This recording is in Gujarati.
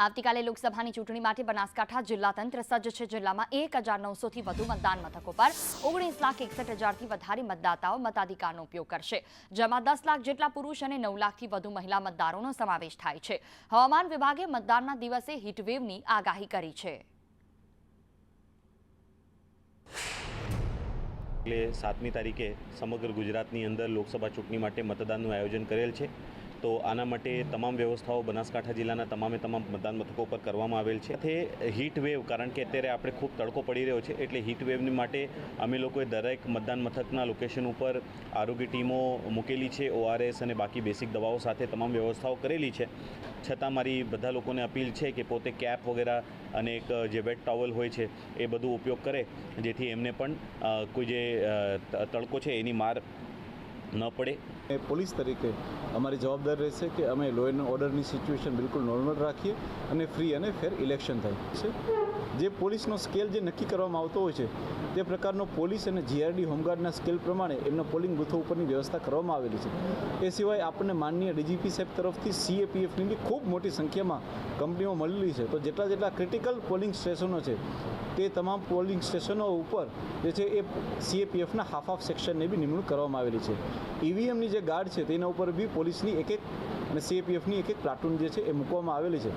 આવતીકાલે લોકસભાની ચૂંટણી માટે બનાસકાંઠા જિલ્લા તંત્ર સજ્જ છે। જિલ્લામાં 1900થી વધુ મતદાન મથકો પર 19,61,000થી વધારે મતદાતાઓ મતાધિકારનો ઉપયોગ કરશે, જેમાં 10 લાખ જેટલા પુરુષ અને 9 લાખથી વધુ મહિલા મતદારોનો સમાવેશ થાય છે। હવામાન વિભાગે મતદાનના દિવસે હીટવેવની આગાહી કરી છે। એટલે 7મી તારીખે સમગ્ર ગુજરાતની અંદર લોકસભા ચૂંટણી માટે મતદાનનું આયોજન કરેલ છે। તો આના માટે તમામ વ્યવસ્થાઓ બનાસકાંઠા જિલ્લાના તમામ મતદાન મથકો પર કરવામાં આવેલ છે। તે હીટ વેવ, કારણ કે અત્યારે આપણે ખૂબ તડકો પડી રહ્યો છે, એટલે હીટ વેવની માટે અમે લોકોએ દરેક મતદાન મથકના લોકેશન ઉપર આરોગ્ય ટીમો મૂકેલી છે। ORS અને બાકી બેસિક દવાઓ સાથે તમામ વ્યવસ્થાઓ કરેલી છે। છતાં મારી બધા લોકોને અપીલ છે કે પોતે કેપ વગેરે અને એક જે વેટ ટોવલ હોય છે એ બધું ઉપયોગ કરે, જેથી એમને પણ કોઈ જે તડકો છે એની માર ન પડે। પોલીસ તરીકે અમારી જવાબદારી રહેશે કે અમે લો એન્ડ ઓર્ડરની સિચ્યુએશન બિલકુલ નોર્મલ રાખીએ અને ફ્રી અને ફેર ઇલેક્શન થાય છે। જે પોલીસનો સ્કેલ જે નક્કી કરવામાં આવતો હોય છે તે પ્રકારનો પોલીસ અને GRD હોમગાર્ડના સ્કેલ પ્રમાણે એમના પોલિંગ બૂથો ઉપરની વ્યવસ્થા કરવામાં આવેલી છે। એ સિવાય આપણને માનનીય DGP સાહેબ તરફથી CAPFની બી ખૂબ મોટી સંખ્યામાં કંપનીઓ મળેલી છે। તો જેટલા ક્રિટિકલ પોલિંગ સ્ટેશનો છે તે તમામ પોલિંગ સ્ટેશનો ઉપર જે છે એ CAPFના હાફ સેક્શનની બી નિમણૂક કરવામાં આવેલી છે। EVMની જે ગાર્ડ છે તેના ઉપર બી પોલીસની એક અને CAPFની એક પ્લાટૂન જે છે એ મૂકવામાં આવેલી છે।